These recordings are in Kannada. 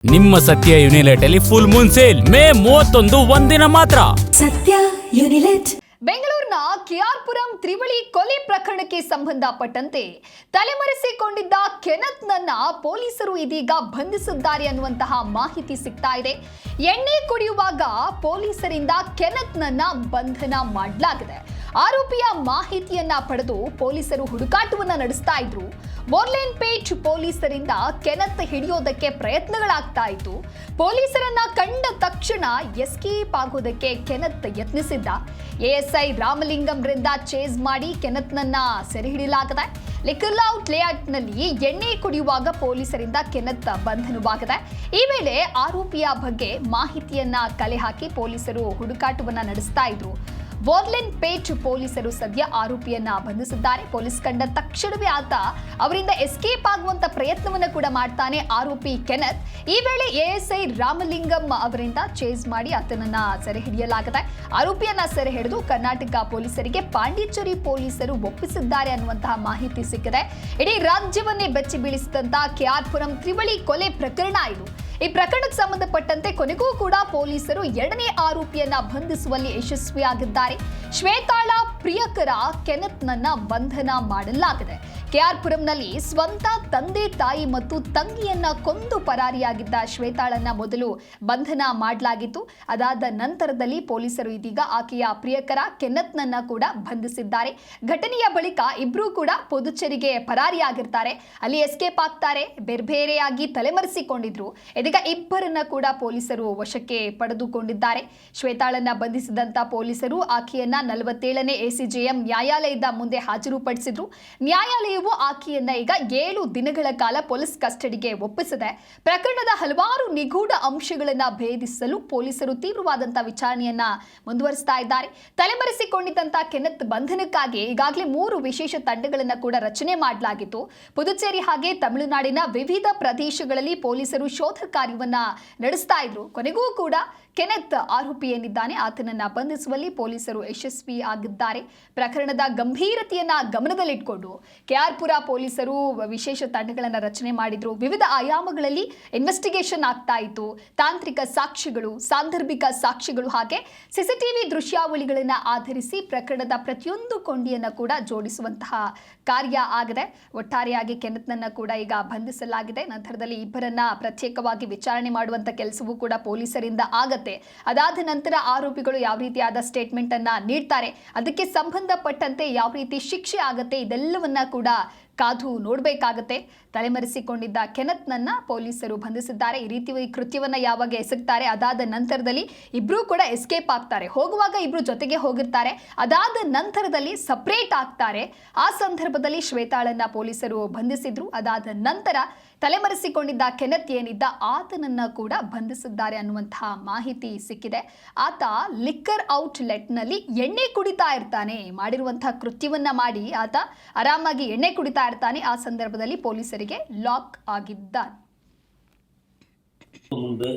ನಿಮ್ಮ ಸತ್ಯ ಯುನಿಲೆಟ್ ಅಲ್ಲಿ ಫುಲ್ ಮೂನ್ ಸೇಲ್ ಮೇ 31 ಒಂದಿನ ಮಾತ್ರ. ಸತ್ಯ ಯುನಿಲೆಟ್. ಬೆಂಗಳೂರಿನ ಕೆಆರ್ಪುರಂ ತ್ರಿವಳಿ ಕೊಲೆ ಪ್ರಕರಣಕ್ಕೆ ಸಂಬಂಧಪಟ್ಟಂತೆ ತಲೆಮರೆಸಿಕೊಂಡಿದ್ದ ಕೆನತ್ನನ್ನ ಪೊಲೀಸರು ಇದೀಗ ಬಂಧಿಸಿದ್ದಾರೆ ಅನ್ನುವಂತಹ ಮಾಹಿತಿ ಸಿಗ್ತಾ ಇದೆ. ಎಣ್ಣೆ ಕುಡಿಯುವಾಗ ಪೊಲೀಸರಿಂದ ಕೆನತ್ನನ್ನ ಬಂಧನ ಮಾಡಲಾಗಿದೆ. ಆರೋಪಿಯ ಮಾಹಿತಿಯನ್ನ ಪಡೆದು ಪೊಲೀಸರು ಹುಡುಕಾಟವನ್ನ ನಡೆಸ್ತಾ ಇದ್ರು. ಮೋರ್ಲೇನ್ಪೇಟ್ ಪೊಲೀಸರಿಂದ ಕೆನತ್ ಹಿಡಿಯೋದಕ್ಕೆ ಪ್ರಯತ್ನಗಳಾಗ್ತಾ ಇತ್ತು. ಪೊಲೀಸರನ್ನ ಕಂಡ ತಕ್ಷಣ ಎಸ್ಕೇಪ್ ಆಗೋದಕ್ಕೆ ಕೆನತ್ ಯತ್ನಿಸಿದ್ದ. ಎಎಸ್ಐ ರಾಮಲಿಂಗಂರಿಂದ ಚೇಸ್ ಮಾಡಿ ಕೆನತ್ನನ್ನ ಸೆರೆ ಹಿಡಿಯಲಾಗಿದೆ. ಲಿಕ್ಕರ್ಲೌಟ್ ಲೇಔಟ್ನಲ್ಲಿ ಎಣ್ಣೆ ಕುಡಿಯುವಾಗ ಪೊಲೀಸರಿಂದ ಕೆನತ್ ಬಂಧನವಾಗಿದೆ. ಈ ವೇಳೆ ಆರೋಪಿಯ ಬಗ್ಗೆ ಮಾಹಿತಿಯನ್ನ ಕಲೆ ಹಾಕಿ ಪೊಲೀಸರು ಹುಡುಕಾಟವನ್ನ ನಡೆಸ್ತಾ ಇದ್ರು. ಮೋರ್ಲೇನ್ಪೇಟ್ ಪೊಲೀಸರು ಸದ್ಯ ಆರೋಪಿಯನ್ನ ಬಂಧಿಸಿದ್ದಾರೆ. ಪೊಲೀಸ್ ಕಂಡ ತಕ್ಷಣವೇ ಆತ ಅವರಿಂದ ಎಸ್ಕೇಪ್ ಆಗುವಂತ ಪ್ರಯತ್ನವನ್ನ ಕೂಡ ಮಾಡ್ತಾನೆ ಆರೋಪಿ ಕೆನತ್. ಈ ವೇಳೆ ಎಎಸ್ಐ ರಾಮಲಿಂಗಂ ಅವರಿಂದ ಚೇಸ್ ಮಾಡಿ ಆತನನ್ನ ಸೆರೆ ಹಿಡಿಯಲಾಗಿದೆ. ಆರೋಪಿಯನ್ನ ಸೆರೆ ಹಿಡಿದು ಕರ್ನಾಟಕ ಪೊಲೀಸರಿಗೆ ಪಾಂಡಿಚೇರಿ ಪೊಲೀಸರು ಒಪ್ಪಿಸಿದ್ದಾರೆ ಅನ್ನುವಂತಹ ಮಾಹಿತಿ ಸಿಕ್ಕಿದೆ. ಇಡೀ ರಾಜ್ಯವನ್ನೇ ಬೆಚ್ಚಿ ಬೀಳಿಸಿದಂತ ಕೆಆರ್ಪುರಂ ತ್ರಿವಳಿ ಕೊಲೆ ಪ್ರಕರಣ ಇದು. ಈ ಪ್ರಕರಣಕ್ಕೆ ಸಂಬಂಧಪಟ್ಟಂತೆ ಕೊನೆಗೂ ಕೂಡ ಪೊಲೀಸರು ಎರಡನೇ ಆರೋಪಿಯನ್ನ ಬಂಧಿಸುವಲ್ಲಿ ಯಶಸ್ವಿಯಾಗಿದ್ದಾರೆ. ಶ್ವೇತಾಳ ಪ್ರಿಯಕರ ಕೆನತ್ನನ್ನ ಬಂಧನ ಮಾಡಲಾಗಿದೆ. ಕೆಆರ್ಪುರಂನಲ್ಲಿ ಸ್ವಂತ ತಂದೆ ತಾಯಿ ಮತ್ತು ತಂಗಿಯನ್ನ ಕೊಂದು ಪರಾರಿಯಾಗಿದ್ದ ಶ್ವೇತಾಳನ್ನ ಮೊದಲು ಬಂಧನ ಮಾಡಲಾಗಿತ್ತು. ಅದಾದ ನಂತರದಲ್ಲಿ ಪೊಲೀಸರು ಇದೀಗ ಆಕೆಯ ಪ್ರಿಯಕರ ಕೆನತ್ನನ್ನ ಕೂಡ ಬಂಧಿಸಿದ್ದಾರೆ. ಘಟನೆಯ ಬಳಿಕ ಇಬ್ರು ಕೂಡ ಪುದುಚೇರಿಗೆ ಪರಾರಿಯಾಗಿರ್ತಾರೆ. ಅಲ್ಲಿ ಎಸ್ಕೇಪ್ ಆಗ್ತಾರೆ. ಬೇರೆ ಬೇರೆಯಾಗಿ ತಲೆಮರೆಸಿಕೊಂಡಿದ್ರು. ಇದೀಗ ಇಬ್ಬರನ್ನ ಕೂಡ ಪೊಲೀಸರು ವಶಕ್ಕೆ ಪಡೆದುಕೊಂಡಿದ್ದಾರೆ. ಶ್ವೇತಾಳನ್ನ ಬಂಧಿಸಿದಂತ ಪೊಲೀಸರು ಆಕೆಯನ್ನ 47ನೇ ಎಸಿಜೆಎಂ ನ್ಯಾಯಾಲಯದ ಮುಂದೆ ಹಾಜರುಪಡಿಸಿದ್ರು. ನ್ಯಾಯಾಲಯವು ಆಕೆಯನ್ನ ಈಗ 7 ದಿನಗಳ ಕಾಲ ಪೊಲೀಸ್ ಕಸ್ಟಡಿಗೆ ಒಪ್ಪಿಸಿದೆ. ಪ್ರಕರಣದ ಹಲವಾರು ನಿಗೂಢ ಅಂಶಗಳನ್ನ ಭೇದಿಸಲು ಪೊಲೀಸರು ತೀವ್ರವಾದಂತಹ ವಿಚಾರಣೆಯನ್ನ ಮುಂದುವರಿಸ್ತಾ ಇದ್ದಾರೆ. ತಲೆಮರೆಸಿಕೊಂಡಿದ್ದಂತ ಕೆನತ್ ಬಂಧನಕ್ಕಾಗಿ ಈಗಾಗಲೇ 3 ವಿಶೇಷ ತಂಡಗಳನ್ನ ಕೂಡ ರಚನೆ ಮಾಡಲಾಗಿತ್ತು. ಪುದುಚೇರಿ ಹಾಗೆ ತಮಿಳುನಾಡಿನ ವಿವಿಧ ಪ್ರದೇಶಗಳಲ್ಲಿ ಪೊಲೀಸರು ಶೋಧ ಕಾರ್ಯವನ್ನ ನಡೆಸ್ತಾ ಇದ್ರು. ಕೊನೆಗೂ ಕೂಡ ಕೆನತ್ ಆರೋಪಿ ಏನಿದ್ದಾನೆ ಆತನನ್ನ ಬಂಧಿಸುವಲ್ಲಿ ಪೊಲೀಸರು ಯಶಸ್ವಿ ಆಗಿದ್ದಾರೆ. ಪ್ರಕರಣದ ಗಂಭೀರತೆಯನ್ನ ಗಮನದಲ್ಲಿಟ್ಟುಕೊಂಡು ಕೆಆರ್ಪುರ ಪೊಲೀಸರು ವಿಶೇಷ ತಂಡಗಳನ್ನ ರಚನೆ ಮಾಡಿದ್ರು. ವಿವಿಧ ಆಯಾಮಗಳಲ್ಲಿ ಇನ್ವೆಸ್ಟಿಗೇಷನ್ ಆಗ್ತಾ ಇತ್ತು. ತಾಂತ್ರಿಕ ಸಾಕ್ಷ್ಯಗಳು, ಸಾಂದರ್ಭಿಕ ಸಾಕ್ಷ್ಯಗಳು ಹಾಗೆ ಸಿಸಿಟಿವಿ ದೃಶ್ಯಾವಳಿಗಳನ್ನ ಆಧರಿಸಿ ಪ್ರಕರಣದ ಪ್ರತಿಯೊಂದು ಕೊಂಡಿಯನ್ನ ಕೂಡ ಜೋಡಿಸುವಂತಹ ಕಾರ್ಯ ಆಗಿದೆ. ಒಟ್ಟಾರೆಯಾಗಿ ಕೆನತ್ನನ್ನ ಕೂಡ ಈಗ ಬಂಧಿಸಲಾಗಿದೆ. ನಂತರದಲ್ಲಿ ಇಬ್ಬರನ್ನ ಪ್ರತ್ಯೇಕವಾಗಿ ವಿಚಾರಣೆ ಮಾಡುವಂತ ಕೆಲಸವೂ ಕೂಡ ಪೊಲೀಸರಿಂದ ಆಗತ್ತೆ. ಅದಾದ ನಂತರ ಆರೋಪಿಗಳು ಯಾವ ರೀತಿಯಾದ ಸ್ಟೇಟ್ಮೆಂಟ್ ಅನ್ನ ನೀಡ್ತಾರೆ, ಅದಕ್ಕೆ ಸಂಬಂಧಪಟ್ಟಂತೆ ಯಾವ ರೀತಿ ಶಿಕ್ಷೆ ಆಗತ್ತೆ, ಇದೆಲ್ಲವನ್ನ ಕೂಡ ಕಾದು ನೋಡಬೇಕಾಗತ್ತೆ. ತಲೆಮರೆಸಿಕೊಂಡಿದ್ದ ಕೆನತ್ನನ್ನ ಪೊಲೀಸರು ಬಂಧಿಸಿದ್ದಾರೆ. ಈ ರೀತಿ ಕೃತ್ಯವನ್ನ ಯಾವಾಗ ಎಸಗ್ತಾರೆ ಅದಾದ ನಂತರದಲ್ಲಿ ಇಬ್ರು ಕೂಡ ಎಸ್ಕೇಪ್ ಆಗ್ತಾರೆ. ಹೋಗುವಾಗ ಇಬ್ರು ಜೊತೆಗೆ ಹೋಗಿರ್ತಾರೆ. ಅದಾದ ನಂತರದಲ್ಲಿ ಸಪರೇಟ್ ಆಗ್ತಾರೆ. ಆ ಸಂದರ್ಭದಲ್ಲಿ ಶ್ವೇತಾಳನ್ನ ಪೊಲೀಸರು ಬಂಧಿಸಿದ್ರು. ಅದಾದ ನಂತರ ತಲೆಮರೆಸಿಕೊಂಡಿದ್ದ ಕೆನತ್ ಏನಿದ್ದ ಆತನನ್ನ ಕೂಡ ಬಂಧಿಸಿದ್ದಾರೆ ಅನ್ನುವಂತಹ ಮಾಹಿತಿ ಸಿಕ್ಕಿದೆ. ಆತ ಲಿಕ್ಕರ್ ಔಟ್ಲೆಟ್ನಲ್ಲಿ ಎಣ್ಣೆ ಕುಡಿತಾ ಇರ್ತಾನೆ. ಮಾಡಿರುವಂತಹ ಕೃತ್ಯವನ್ನ ಮಾಡಿ ಆತ ಆರಾಮಾಗಿ ಎಣ್ಣೆ ಕುಡಿತಾ ಇರ್ತಾನೆ. ಆ ಸಂದರ್ಭದಲ್ಲಿ ಪೊಲೀಸರಿಗೆ ಲಾಕ್ ಆಗಿದ್ದಾನೆ. முன்பு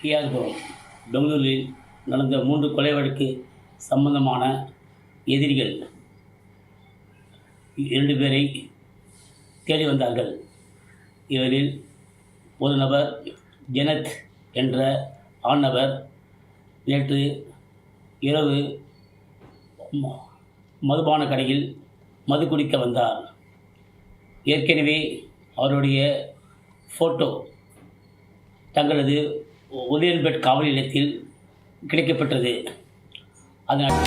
கியார்புரம் பெங்களூரில் நடந்த 3 கொலை வழக்கு சம்பந்தமான எதிரிகள் 2 பேரை தேடி வந்தார்கள். இவரில் ஒரு நபர் ஜெனத் என்ற ஆண் நபர் நேற்று இரவு மதுபான கடையில் மது குடிக்க வந்தார். ஏற்கனவே அவருடைய ஃபோட்டோ தங்களது ஒலியன்பேட் காவல் நிலையத்தில் கிடைக்கப்பட்டது. அதனால்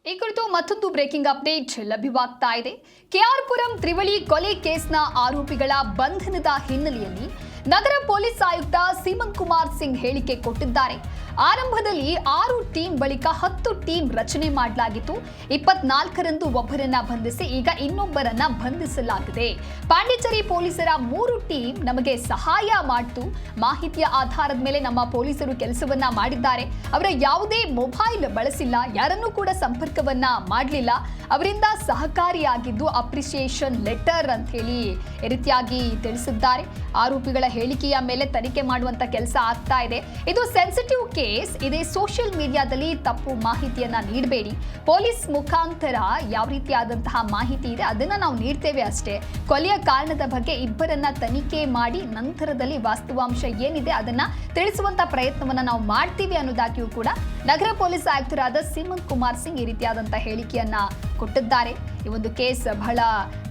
ಈ ಕುರಿತು ಮತ್ತೊಂದು ಬ್ರೇಕಿಂಗ್ ಅಪ್ಡೇಟ್ ಲಭ್ಯವಾಗ್ತಾ ಇದೆ. ಕೆಆರ್ಪುರಂ ತ್ರಿವಳಿ ಕೊಲೆ ಕೇಸ್ನ ಆರೋಪಿಗಳ ಬಂಧನದ ಹಿನ್ನೆಲೆಯಲ್ಲಿ ನಗರ ಪೊಲೀಸ್ ಆಯುಕ್ತ ಸೀಮನ್ ಕುಮಾರ್ ಸಿಂಗ್ ಹೇಳಿಕೆ ಕೊಟ್ಟಿದ್ದಾರೆ. ಆರಂಭದಲ್ಲಿ 6 ಟೀಮ್ ಬಳಿಕ 10 ಟೀಮ್ ರಚನೆ ಮಾಡಲಾಗಿತ್ತು. 24ರಂದು ಒಬ್ಬರನ್ನ ಬಂಧಿಸಿ ಈಗ ಇನ್ನೊಬ್ಬರನ್ನ ಬಂಧಿಸಲಾಗಿದೆ. ಪಾಂಡಿಚೇರಿ ಪೊಲೀಸರ 3 ಟೀಮ್ ನಮಗೆ ಸಹಾಯ ಮಾಡಿತು. ಮಾಹಿತಿಯ ಆಧಾರದ ಮೇಲೆ ನಮ್ಮ ಪೊಲೀಸರು ಕೆಲಸವನ್ನ ಮಾಡಿದ್ದಾರೆ. ಅವರ ಯಾವುದೇ ಮೊಬೈಲ್ ಬಳಸಿಲ್ಲ, ಯಾರನ್ನೂ ಕೂಡ ಸಂಪರ್ಕವನ್ನ ಮಾಡಲಿಲ್ಲ. ಅವರಿಂದ ಸಹಕಾರಿಯಾಗಿದ್ದು ಅಪ್ರಿಸಿಯೇಷನ್ ಲೆಟರ್ ಅಂತ ಹೇಳಿ ಈ ರೀತಿಯಾಗಿ ತಿಳಿಸಿದ್ದಾರೆ. ಆರೋಪಿಗಳ ಹೇಳಿಕೆಯ ಮೇಲೆ ತನಿಖೆ ಮಾಡುವಂತ ಕೆಲಸ ಆಗ್ತಾ ಇದೆ. ಇದು ಸೆನ್ಸಿಟಿವ್ ಕೇಸ್. ಕೇಸ್ ಇದೇ ಸೋಷಿಯಲ್ ಮೀಡಿಯಾದಲ್ಲಿ ತಪ್ಪು ಮಾಹಿತಿಯನ್ನ ನೀಡಬೇಡಿ. ಪೊಲೀಸ್ ಮುಖಾಂತರ ಯಾವ ರೀತಿಯಾದಂತಹ ಮಾಹಿತಿ ಇದೆ ಅದನ್ನ ನಾವು ನೀಡ್ತೇವೆ ಅಷ್ಟೇ. ಕೊಲೆಯ ಕಾರಣದ ಬಗ್ಗೆ ಇಬ್ಬರನ್ನ ತನಿಖೆ ಮಾಡಿ ನಂತರದಲ್ಲಿ ವಾಸ್ತವಾಂಶ ಏನಿದೆ ಅದನ್ನ ತಿಳಿಸುವಂತ ಪ್ರಯತ್ನವನ್ನ ನಾವು ಮಾಡ್ತೀವಿ ಅನ್ನೋದಾಗಿಯೂ ಕೂಡ ನಗರ ಪೊಲೀಸ್ ಆಯುಕ್ತರಾದ ಸಿಮಂತ್ ಕುಮಾರ್ ಸಿಂಗ್ ಈ ರೀತಿಯಾದಂತಹ ಹೇಳಿಕೆಯನ್ನ ಕೊಟ್ಟಿದ್ದಾರೆ. ಈ ಒಂದು ಕೇಸ್ ಬಹಳ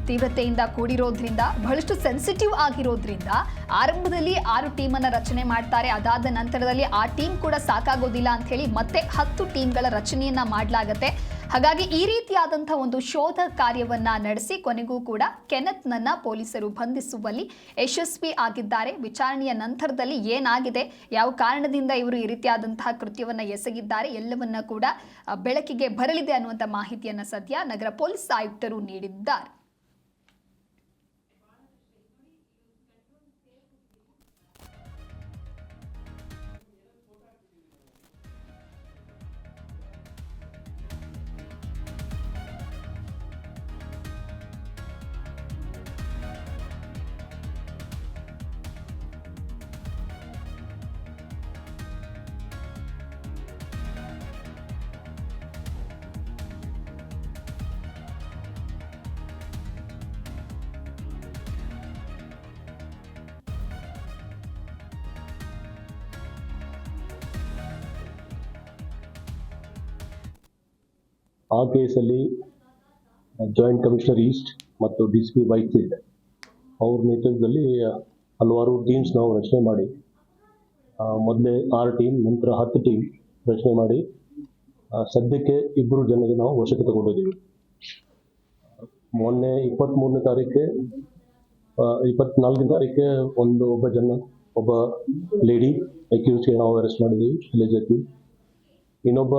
ತೀವ್ರತೆಯಿಂದ ಕೂಡಿರೋದ್ರಿಂದ, ಬಹಳಷ್ಟು ಸೆನ್ಸಿಟಿವ್ ಆಗಿರೋದ್ರಿಂದ ಆರಂಭದಲ್ಲಿ 6 ಟೀಮನ್ನು ರಚನೆ ಮಾಡ್ತಾರೆ. ಅದಾದ ನಂತರದಲ್ಲಿ ಆ ಟೀಮ್ ಕೂಡ ಸಾಕಾಗೋದಿಲ್ಲ ಅಂತ ಹೇಳಿ ಮತ್ತೆ 10 ಟೀಮ್ಗಳ ರಚನೆಯನ್ನ ಮಾಡಲಾಗುತ್ತೆ. ಹಾಗಾಗಿ ಈ ರೀತಿಯಾದಂತಹ ಒಂದು ಶೋಧ ಕಾರ್ಯವನ್ನ ನಡೆಸಿ ಕೊನೆಗೂ ಕೂಡ ಕೆನೆತ್ನನ್ನ ಪೊಲೀಸರು ಬಂಧಿಸುವಲ್ಲಿ ಯಶಸ್ವಿ ಆಗಿದ್ದಾರೆ. ವಿಚಾರಣೆಯ ನಂತರದಲ್ಲಿ ಏನಾಗಿದೆ, ಯಾವ ಕಾರಣದಿಂದ ಇವರು ಈ ರೀತಿಯಾದಂತಹ ಕೃತ್ಯವನ್ನ ಎಸಗಿದ್ದಾರೆ ಎಲ್ಲವನ್ನ ಕೂಡ ಬೆಳಕಿಗೆ ಬರಲಿದೆ ಅನ್ನುವಂಥ ಮಾಹಿತಿಯನ್ನ ಸದ್ಯ ನಗರ ಪೊಲೀಸ್ ಆಯುಕ್ತರು ನೀಡಿದ್ದಾರೆ. ಆ ಕೇಸಲ್ಲಿ ಜಾಯಿಂಟ್ ಕಮಿಷನರ್ ಈಸ್ಟ್ ಮತ್ತು DCP ವೈಟ್ಫೀಲ್ಡ್ ಅವ್ರ ನೇತೃತ್ವದಲ್ಲಿ ಹಲವಾರು ಟೀಮ್ಸ್ ನಾವು ರಚನೆ ಮಾಡಿ ಮೊದಲೇ 6 ಟೀಮ್, ನಂತರ 10 ಟೀಮ್ ರಚನೆ ಮಾಡಿ ಸದ್ಯಕ್ಕೆ 2 ಜನರಿಗೆ ನಾವು ವಶಕ್ಕೆ ತಗೊಂಡಿದ್ದೀವಿ. ಮೊನ್ನೆ 24ನೇ ತಾರೀಕಿಗೆ 24ನೇ ತಾರೀಕಿಗೆ ಒಬ್ಬ ಲೇಡಿ ಅಕ್ಯೂಸ್ಗೆ ನಾವು ಅರೆಸ್ಟ್ ಮಾಡಿದ್ದೀವಿ, ಎಲಿಜೆಕ್ಟಿವ್. ಇನ್ನೊಬ್ಬ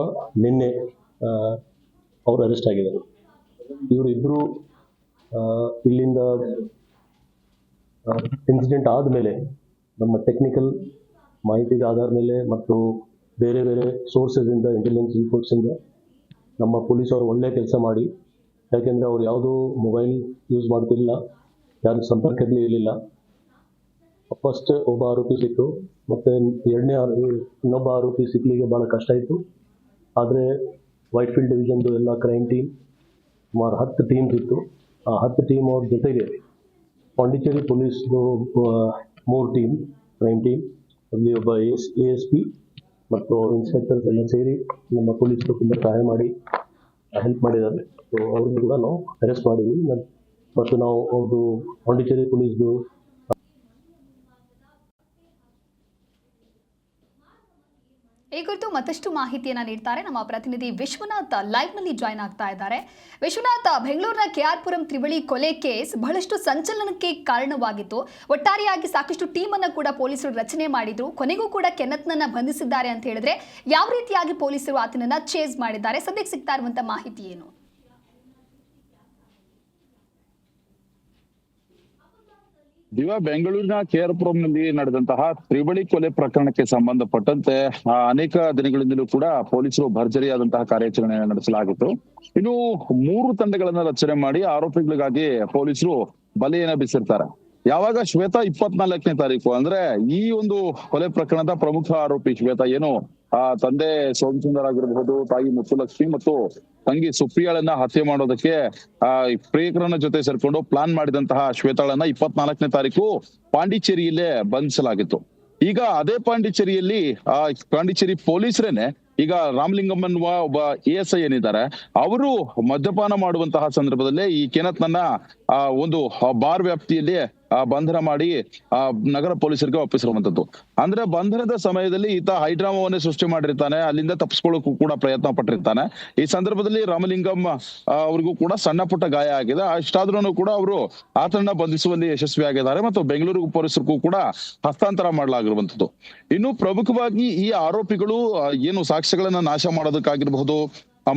ನಿನ್ನೆ ಅವರು ಅರೆಸ್ಟ್ ಆಗಿದ್ದಾರೆ. ಇವರಿಬ್ಬರು ಇಲ್ಲಿಂದ ಇನ್ಸಿಡೆಂಟ್ ಆದಮೇಲೆ ನಮ್ಮ ಟೆಕ್ನಿಕಲ್ ಮಾಹಿತಿಗೆ ಆಧಾರ ಮೇಲೆ ಮತ್ತು ಬೇರೆ ಬೇರೆ ಸೋರ್ಸಸಿಂದ, ಇಂಟೆಲಿಜೆನ್ಸ್ ರಿಪೋರ್ಟ್ಸಿಂದ ನಮ್ಮ ಪೊಲೀಸವರು ಒಳ್ಳೆ ಕೆಲಸ ಮಾಡಿ, ಯಾಕೆಂದರೆ ಅವ್ರು ಯಾವುದೂ ಮೊಬೈಲ್ ಯೂಸ್ ಮಾಡ್ತಿರಲಿಲ್ಲ, ಯಾರು ಸಂಪರ್ಕದಲ್ಲಿ ಇರಲಿಲ್ಲ. ಫಸ್ಟ್ ಒಬ್ಬ ಆರೋಪಿ ಸಿಕ್ತು, ಮತ್ತು ಇನ್ನೊಬ್ಬ ಆರೋಪಿ ಸಿಕ್ಕಲಿಕ್ಕೆ ಭಾಳ ಕಷ್ಟ ಇತ್ತು. ಆದರೆ ವೈಟ್ಫೀಲ್ಡ್ ಡಿವಿಷನ್ದು ಎಲ್ಲ ಕ್ರೈಮ್ ಟೀಮ್ ಸುಮಾರು 10 ಟೀಮ್ಸ್ ಇತ್ತು. ಆ 10 ಟೀಮ್ ಅವ್ರ ಜೊತೆಗೆ ಪಾಂಡಿಚೇರಿ ಪೊಲೀಸ್ದು 3 ಟೀಮ್, ಕ್ರೈಮ್ ಟೀಮ್, ಅಲ್ಲಿ ಒಬ್ಬ ASP ಮತ್ತು ಇನ್ಸ್ಪೆಕ್ಟರ್ಸ್ ಎಲ್ಲ ಸೇರಿ ನಮ್ಮ ಪೊಲೀಸರು ತುಂಬ ಸಹಾಯ ಮಾಡಿ ಹೆಲ್ಪ್ ಮಾಡಿದ್ದಾರೆ. ಸೊ ಅವ್ರಿಗೂ ಕೂಡ ನಾವು ಅರೆಸ್ಟ್ ಮಾಡಿದ್ವಿ. ಮತ್ತು ನಾವು ಅವ್ರದ್ದು ಪಾಂಡಿಚೇರಿ ಪೊಲೀಸ್ದು ಈ ಕುರಿತು ಮತ್ತಷ್ಟು ಮಾಹಿತಿಯನ್ನ ನೀಡ್ತಾರೆ ನಮ್ಮ ಪ್ರತಿನಿಧಿ ವಿಶ್ವನಾಥ್ ಲೈವ್ ನಲ್ಲಿ ಜಾಯ್ನ್ ಆಗ್ತಾ ಇದ್ದಾರೆ. ವಿಶ್ವನಾಥ್, ಬೆಂಗಳೂರಿನ KR ಪುರಂ ತ್ರಿವಳಿ ಕೊಲೆ ಕೇಸ್ ಬಹಳಷ್ಟು ಸಂಚಲನಕ್ಕೆ ಕಾರಣವಾಗಿತ್ತು. ಒಟ್ಟಾರೆಯಾಗಿ ಸಾಕಷ್ಟು ಟೀಮ್ ಅನ್ನು ಕೂಡ ಪೊಲೀಸರು ರಚನೆ ಮಾಡಿದ್ರು. ಕೊನೆಗೂ ಕೂಡ ಕೆನೆತ್ನನ್ನ ಬಂಧಿಸಿದ್ದಾರೆ ಅಂತ ಹೇಳಿದ್ರೆ ಯಾವ ರೀತಿಯಾಗಿ ಪೊಲೀಸರು ಆತನನ್ನ ಚೇಸ್ ಮಾಡಿದ್ದಾರೆ, ಸದ್ಯಕ್ಕೆ ಸಿಗ್ತಾ ಇರುವಂತ ಮಾಹಿತಿ ಏನು? ದಿವಾ, ಬೆಂಗಳೂರಿನ KR ಪುರಂನಲ್ಲಿ ನಡೆದಂತಹ ತ್ರಿವಳಿ ಕೊಲೆ ಪ್ರಕರಣಕ್ಕೆ ಸಂಬಂಧಪಟ್ಟಂತೆ ಅನೇಕ ದಿನಗಳಿಂದಲೂ ಕೂಡ ಪೊಲೀಸರು ಭರ್ಜರಿಯಾದಂತಹ ಕಾರ್ಯಾಚರಣೆ ನಡೆಸಲಾಗಿತ್ತು. ಇನ್ನು 3 ತಂಡಗಳನ್ನ ರಚನೆ ಮಾಡಿ ಆರೋಪಿಗಳಿಗಾಗಿ ಪೊಲೀಸರು ಬಲೆಯನ್ನ ಬೀಸಿರ್ತಾರೆ. ಯಾವಾಗ ಶ್ವೇತಾ 24ನೇ ತಾರೀಕು ಅಂದ್ರೆ ಈ ಒಂದು ಕೊಲೆ ಪ್ರಕರಣದ ಪ್ರಮುಖ ಆರೋಪಿ ಶ್ವೇತಾ ಏನು ತಂದೆ ಸೋಮಸುಂದರ್ ಆಗಿರಬಹುದು, ತಾಯಿ ಮುತ್ತುಲಕ್ಷ್ಮಿ ಮತ್ತು ತಂಗಿ ಸುಪ್ರಿಯಾಳನ್ನ ಹತ್ಯೆ ಮಾಡೋದಕ್ಕೆ ಪ್ರಿಯಕರನ ಜೊತೆ ಸೇರ್ಕೊಂಡು ಪ್ಲಾನ್ ಮಾಡಿದಂತಹ ಶ್ವೇತಾಳನ್ನ 24ನೇ ತಾರೀಕು ಪಾಂಡಿಚೇರಿಯಲ್ಲೇ ಬಂಧಿಸಲಾಗಿತ್ತು. ಈಗ ಅದೇ ಪಾಂಡಿಚೇರಿ ಪೊಲೀಸರೇನೆ ಈಗ ರಾಮಲಿಂಗಂ ಅನ್ನುವ ಒಬ್ಬ ASI ಏನಿದ್ದಾರೆ ಅವರು ಮದ್ಯಪಾನ ಮಾಡುವಂತಹ ಸಂದರ್ಭದಲ್ಲೇ ಈ ಕೆನೆತ್ನನ್ನ ಒಂದು ಬಾರ್ ವ್ಯಾಪ್ತಿಯಲ್ಲಿ ಬಂಧನ ಮಾಡಿ ನಗರ ಪೊಲೀಸರಿಗೆ ಒಪ್ಪಿಸಿರುವಂತದ್ದು. ಅಂದ್ರೆ ಬಂಧನದ ಸಮಯದಲ್ಲಿ ಈತ ಹೈಡ್ರಾಮಾವನ್ನೇ ಸೃಷ್ಟಿ ಮಾಡಿರ್ತಾನೆ, ಅಲ್ಲಿಂದ ತಪ್ಪಿಸ್ಕೊಳ್ಳೋಕು ಕೂಡ ಪ್ರಯತ್ನ ಪಟ್ಟಿರ್ತಾನೆ. ಈ ಸಂದರ್ಭದಲ್ಲಿ ರಾಮಲಿಂಗಂ ಅವ್ರಿಗೂ ಕೂಡ ಸಣ್ಣ ಪುಟ್ಟ ಗಾಯ ಆಗಿದೆ. ಅಷ್ಟಾದ್ರೂ ಕೂಡ ಅವರು ಆತನನ್ನ ಬಂಧಿಸುವಲ್ಲಿ ಯಶಸ್ವಿ ಆಗಿದ್ದಾರೆ ಮತ್ತು ಬೆಂಗಳೂರು ಪೊಲೀಸರಿಗೂ ಕೂಡ ಹಸ್ತಾಂತರ ಮಾಡಲಾಗಿರುವಂತದ್ದು. ಇನ್ನು ಪ್ರಮುಖವಾಗಿ ಈ ಆರೋಪಿಗಳು ಏನು ಸಾಕ್ಷ್ಯಗಳನ್ನ ನಾಶ ಮಾಡೋದಕ್ಕಾಗಿರಬಹುದು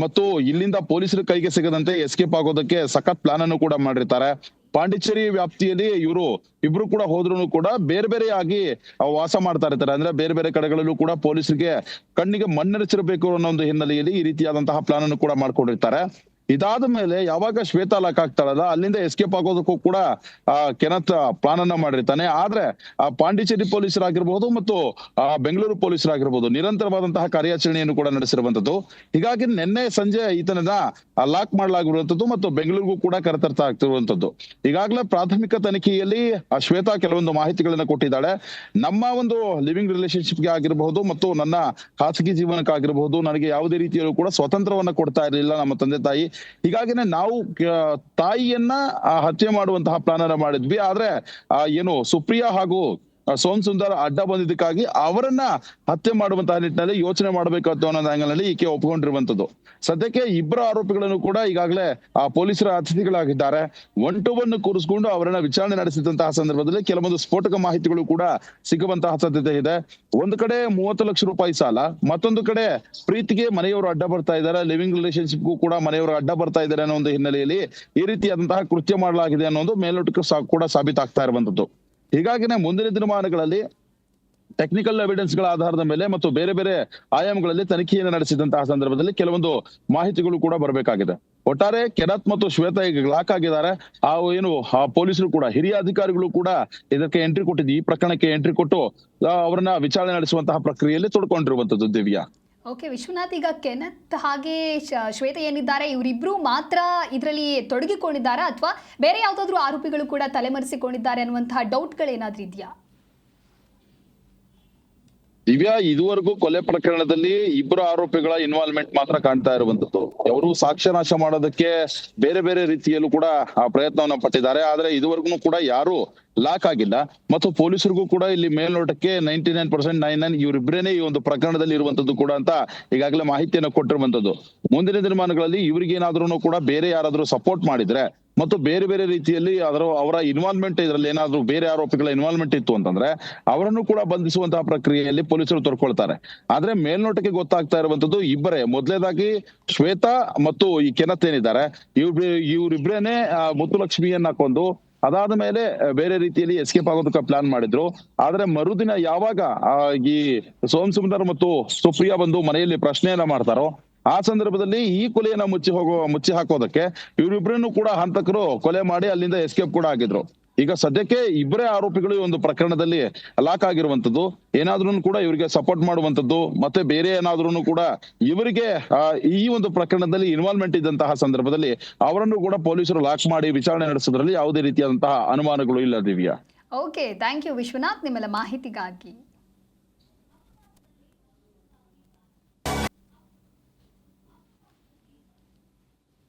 ಮತ್ತು ಇಲ್ಲಿಂದ ಪೊಲೀಸರ ಕೈಗೆ ಸಿಗದಂತೆ ಎಸ್ಕೇಪ್ ಆಗೋದಕ್ಕೆ ಸಖತ್ ಪ್ಲಾನ್ ಅನ್ನು ಕೂಡ ಮಾಡಿರ್ತಾರೆ. ಪಾಂಡಿಚೇರಿ ವ್ಯಾಪ್ತಿಯಲ್ಲಿ ಇಬ್ರು ಕೂಡ ಹೋದ್ರೂ ಕೂಡ ಬೇರೆ ಬೇರೆಯಾಗಿ ವಾಸ ಮಾಡ್ತಾ ಇರ್ತಾರೆ. ಅಂದ್ರೆ ಬೇರೆ ಬೇರೆ ಕಡೆಗಳಲ್ಲೂ ಕೂಡ ಪೊಲೀಸರಿಗೆ ಕಣ್ಣಿಗೆ ಮಣ್ಣೆರಚಿರಬೇಕು ಅನ್ನೋ ಒಂದು ಹಿನ್ನೆಲೆಯಲ್ಲಿ ಈ ರೀತಿಯಾದಂತಹ ಪ್ಲಾನ್ ಅನ್ನು ಕೂಡ ಮಾಡ್ಕೊಂಡಿರ್ತಾರೆ. ಇದಾದ ಮೇಲೆ ಯಾವಾಗ ಶ್ವೇತಾ ಲಾಕ್ ಆಗ್ತಾಳಲ್ಲ ಅಲ್ಲಿಂದ ಎಸ್ಕೇಪ್ ಆಗೋದಕ್ಕೂ ಕೂಡ ಕೆನತ್ ಪ್ಲಾನ್ ಅನ್ನ ಮಾಡಿರ್ತಾನೆ. ಆದ್ರೆ ಪಾಂಡಿಚೇರಿ ಪೊಲೀಸರಾಗಿರ್ಬಹುದು ಮತ್ತು ಬೆಂಗಳೂರು ಪೊಲೀಸರಾಗಿರ್ಬಹುದು ನಿರಂತರವಾದಂತಹ ಕಾರ್ಯಾಚರಣೆಯನ್ನು ಕೂಡ ನಡೆಸಿರುವಂತದ್ದು. ಹೀಗಾಗಿ ನಿನ್ನೆ ಸಂಜೆ ಈತನನ್ನ ಲಾಕ್ ಮಾಡಲಾಗಿರುವಂತದ್ದು ಮತ್ತು ಬೆಂಗಳೂರಿಗೂ ಕೂಡ ಕರೆತರ್ತಾ ಆಗ್ತಿರುವಂತದ್ದು. ಈಗಾಗಲೇ ಪ್ರಾಥಮಿಕ ತನಿಖೆಯಲ್ಲಿ ಶ್ವೇತಾ ಕೆಲವೊಂದು ಮಾಹಿತಿಗಳನ್ನ ಕೊಟ್ಟಿದ್ದಾಳೆ. ನಮ್ಮ ಒಂದು ಲಿವಿಂಗ್ ರಿಲೇಶನ್ಶಿಪ್ಗೆ ಆಗಿರಬಹುದು ಮತ್ತು ನನ್ನ ಖಾಸಗಿ ಜೀವನಕ್ಕಾಗಿರಬಹುದು ನನಗೆ ಯಾವುದೇ ರೀತಿಯಲ್ಲೂ ಕೂಡ ಸ್ವತಂತ್ರವನ್ನ ಕೊಡ್ತಾ ಇರಲಿಲ್ಲ ನಮ್ಮ ತಂದೆ ತಾಯಿ. ಹೀಗಾಗಿನೇ ನಾವು ತಾಯಿಯನ್ನ ಹತ್ಯೆ ಮಾಡುವಂತಹ ಪ್ಲಾನ್ ಅನ್ನ ಮಾಡಿದ್ವಿ. ಆದ್ರೆ ಏನು ಸುಪ್ರಿಯಾ ಹಾಗೂ ಸೋಮ್ ಸುಂದರ್ ಅಡ್ಡ ಬಂದಿದ್ದಕ್ಕಾಗಿ ಅವರನ್ನ ಹತ್ಯೆ ಮಾಡುವಂತಹ ನಿಟ್ಟಿನಲ್ಲಿ ಯೋಚನೆ ಮಾಡಬೇಕಾಯ್ತು ಅನ್ನೋ ಆಂಗಲ್ ನಲ್ಲಿ ಈಕೆ ಒಪ್ಕೊಂಡಿರುವಂತದ್ದು. ಸದ್ಯಕ್ಕೆ ಇಬ್ಬರು ಆರೋಪಿಗಳನ್ನು ಕೂಡ ಈಗಾಗಲೇ ಪೊಲೀಸರ ಅತಿಥಿಗಳಾಗಿದ್ದಾರೆ. 1 to 1 ಕೂರಿಸಿಕೊಂಡು ಅವರನ್ನ ವಿಚಾರಣೆ ನಡೆಸಿದಂತಹ ಸಂದರ್ಭದಲ್ಲಿ ಕೆಲವೊಂದು ಸ್ಫೋಟಕ ಮಾಹಿತಿಗಳು ಕೂಡ ಸಿಗುವಂತಹ ಸಾಧ್ಯತೆ ಇದೆ. ಒಂದು ಕಡೆ 30 ಲಕ್ಷ ರೂಪಾಯಿ ಸಾಲ, ಮತ್ತೊಂದು ಕಡೆ ಪ್ರೀತಿಗೆ ಮನೆಯವರು ಅಡ್ಡ ಬರ್ತಾ ಇದ್ದಾರೆ, ಲಿವಿಂಗ್ ರಿಲೇಶನ್ಶಿಪ್ಗೂ ಕೂಡ ಮನೆಯವರು ಅಡ್ಡ ಬರ್ತಾ ಇದ್ದಾರೆ ಅನ್ನೋ ಒಂದು ಹಿನ್ನೆಲೆಯಲ್ಲಿ ಈ ರೀತಿಯಾದಂತಹ ಕೃತ್ಯ ಮಾಡಲಾಗಿದೆ ಅನ್ನೋದು ಮೇಲ್ನೋಟಕ್ಕೆ ಕೂಡ ಸಾಬೀತಾಗ್ತಾ ಇರುವಂತದ್ದು. ಹೀಗಾಗಿನೇ ಮುಂದಿನ ದಿನಮಾನಗಳಲ್ಲಿ ಟೆಕ್ನಿಕಲ್ ಎವಿಡೆನ್ಸ್ ಗಳ ಆಧಾರದ ಮೇಲೆ ಮತ್ತು ಬೇರೆ ಬೇರೆ ಆಯಾಮಗಳಲ್ಲಿ ತನಿಖೆಯನ್ನು ನಡೆಸಿದಂತಹ ಸಂದರ್ಭದಲ್ಲಿ ಕೆಲವೊಂದು ಮಾಹಿತಿಗಳು ಕೂಡ ಬರಬೇಕಾಗಿದೆ. ಒಟ್ಟಾರೆ ಕೆನತ್ ಮತ್ತು ಶ್ವೇತಾ ಈಗ ಲಾಕ್ ಆಗಿದ್ದಾರೆ. ಪೊಲೀಸರು ಕೂಡ ಹಿರಿಯ ಅಧಿಕಾರಿಗಳು ಕೂಡ ಇದಕ್ಕೆ ಎಂಟ್ರಿ ಕೊಟ್ಟಿದ್ದು, ಈ ಪ್ರಕರಣಕ್ಕೆ ಎಂಟ್ರಿ ಕೊಟ್ಟು ಅವರನ್ನ ವಿಚಾರಣೆ ನಡೆಸುವಂತಹ ಪ್ರಕ್ರಿಯೆಯಲ್ಲಿ ತೊಡ್ಕೊಂಡಿರುವಂತದ್ದು. ದಿವ್ಯಾ. ಓಕೆ ವಿಶ್ವನಾಥ್, ಈಗ ಕೆನತ್ ಹಾಗೆ ಶ್ವೇತ ಏನಿದ್ದಾರೆ ಇವರಿಬ್ರು ಮಾತ್ರ ಇದರಲ್ಲಿ ತೊಡಗಿಕೊಂಡಿದ್ದಾರಾ ಅಥವಾ ಬೇರೆ ಯಾವುದಾದ್ರೂ ಆರೋಪಿಗಳು ಕೂಡ ತಲೆಮರೆಸಿಕೊಂಡಿದ್ದಾರೆ ಅನ್ನುವಂತಹ ಡೌಟ್ಗಳೇನಾದ್ರೂ ಇದೆಯಾ? ದಿವ್ಯಾ, ಇದುವರೆಗೂ ಕೊಲೆ ಪ್ರಕರಣದಲ್ಲಿ ಇಬ್ಬರು ಆರೋಪಿಗಳ ಇನ್ವಾಲ್ವ್ಮೆಂಟ್ ಮಾತ್ರ ಕಾಣ್ತಾ ಇರುವಂತದ್ದು. ಅವರು ಸಾಕ್ಷ್ಯ ನಾಶ ಮಾಡೋದಕ್ಕೆ ಬೇರೆ ಬೇರೆ ರೀತಿಯಲ್ಲೂ ಕೂಡ ಪ್ರಯತ್ನವನ್ನ ಪಟ್ಟಿದ್ದಾರೆ. ಆದ್ರೆ ಇದುವರೆಗೂ ಕೂಡ ಯಾರು ಲಾಕ್ ಆಗಿಲ್ಲ ಮತ್ತು ಪೊಲೀಸರಿಗೂ ಕೂಡ ಇಲ್ಲಿ ಮೇಲ್ನೋಟಕ್ಕೆ 99% ಇವರಿಬ್ಬರೇನೆ ಈ ಒಂದು ಪ್ರಕರಣದಲ್ಲಿ ಇರುವಂತದ್ದು ಕೂಡ ಅಂತ ಈಗಾಗಲೇ ಮಾಹಿತಿಯನ್ನು ಕೊಟ್ಟಿರುವಂತದ್ದು. ಮುಂದಿನ ದಿನಮಾನಗಳಲ್ಲಿ ಇವ್ರಿಗೇನಾದ್ರೂ ಕೂಡ ಬೇರೆ ಯಾರಾದ್ರೂ ಸಪೋರ್ಟ್ ಮಾಡಿದ್ರೆ ಮತ್ತು ಬೇರೆ ಬೇರೆ ರೀತಿಯಲ್ಲಿ ಅವರ ಇನ್ವಾಲ್ವ್ಮೆಂಟ್ ಇದರಲ್ಲಿ ಏನಾದ್ರೂ ಬೇರೆ ಆರೋಪಿಗಳ ಇನ್ವಾಲ್ವ್ಮೆಂಟ್ ಇತ್ತು ಅಂತಂದ್ರೆ ಅವರನ್ನು ಕೂಡ ಬಂಧಿಸುವಂತಹ ಪ್ರಕ್ರಿಯೆಯಲ್ಲಿ ಪೊಲೀಸರು ತೊಡ್ಕೊಳ್ತಾರೆ. ಆದ್ರೆ ಮೇಲ್ನೋಟಕ್ಕೆ ಗೊತ್ತಾಗ್ತಾ ಇರುವಂತದ್ದು ಇಬ್ಬರೇ. ಮೊದಲನೇದಾಗಿ ಶ್ವೇತಾ ಮತ್ತು ಈ ಕೆನತ್ ಏನಿದ್ದಾರೆ ಇವರಿಬ್ರೇನೆ ಮುತ್ತುಲಕ್ಷ್ಮಿಯನ್ನ ಕೊಂದು ಅದಾದ ಮೇಲೆ ಬೇರೆ ರೀತಿಯಲ್ಲಿ ಎಸ್ಕೇಪ್ ಆಗೋದಕ್ಕೆ ಪ್ಲಾನ್ ಮಾಡಿದ್ರು. ಆದ್ರೆ ಮರುದಿನ ಯಾವಾಗ ಈ ಸೋಮ್ ಸುಂದರ್ ಮತ್ತು ಸುಪ್ರಿಯಾ ಬಂದು ಮನೆಯಲ್ಲಿ ಪ್ರಶ್ನೆಯನ್ನ ಮಾಡ್ತಾರೋ ಆ ಸಂದರ್ಭದಲ್ಲಿ ಈ ಕೊಲೆಯನ್ನ ಮುಚ್ಚಿ ಹಾಕೋದಕ್ಕೆ ಇವರಿಬ್ಬರನ್ನು ಕೂಡ ಹಂತಕರು ಕೊಲೆ ಮಾಡಿ ಅಲ್ಲಿಂದ ಎಸ್ಕೇಪ್ ಕೂಡ ಆಗಿದ್ರು. ಈಗ ಸದ್ಯಕ್ಕೆ ಇಬ್ಬರೇ ಆರೋಪಿಗಳು ಈ ಒಂದು ಪ್ರಕರಣದಲ್ಲಿ ಲಾಕ್ ಆಗಿರುವಂತದ್ದು. ಏನಾದ್ರೂ ಕೂಡ ಇವರಿಗೆ ಸಪೋರ್ಟ್ ಮಾಡುವಂತದ್ದು ಮತ್ತೆ ಬೇರೆ ಏನಾದ್ರೂ ಕೂಡ ಇವರಿಗೆ ಈ ಒಂದು ಪ್ರಕರಣದಲ್ಲಿ ಇನ್ವಾಲ್ವ್ಮೆಂಟ್ ಇದ್ದಂತಹ ಸಂದರ್ಭದಲ್ಲಿ ಅವರನ್ನು ಕೂಡ ಪೊಲೀಸರು ಲಾಕ್ ಮಾಡಿ ವಿಚಾರಣೆ ನಡೆಸೋದ್ರಲ್ಲಿ ಯಾವುದೇ ರೀತಿಯಾದಂತಹ ಅನುಮಾನಗಳು ಇಲ್ಲ. Divya. Okay, thank you Vishwanath ನಿಮ್ಮೆಲ್ಲ ಮಾಹಿತಿಗಾಗಿ.